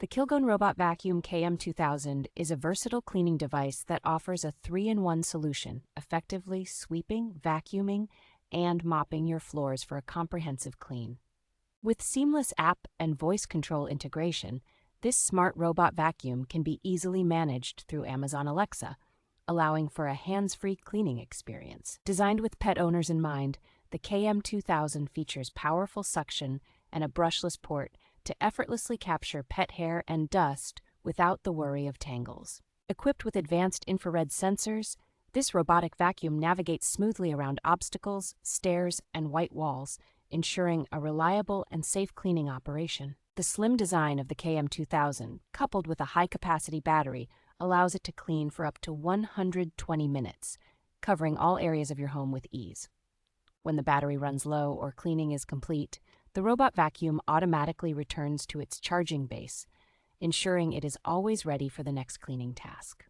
The Kilgone Robot Vacuum KM-2000 is a versatile cleaning device that offers a 3-in-1 solution, effectively sweeping, vacuuming, and mopping your floors for a comprehensive clean. With seamless app and voice control integration, this smart robot vacuum can be easily managed through Amazon Alexa, allowing for a hands-free cleaning experience. Designed with pet owners in mind, the KM-2000 features powerful suction and a brushless port to effortlessly capture pet hair and dust without the worry of tangles. Equipped with advanced infrared sensors, this robotic vacuum navigates smoothly around obstacles, stairs, and white walls, ensuring a reliable and safe cleaning operation. The slim design of the KM-2000, coupled with a high-capacity battery, allows it to clean for up to 120 minutes, covering all areas of your home with ease. When the battery runs low or cleaning is complete, the robot vacuum automatically returns to its charging base, ensuring it is always ready for the next cleaning task.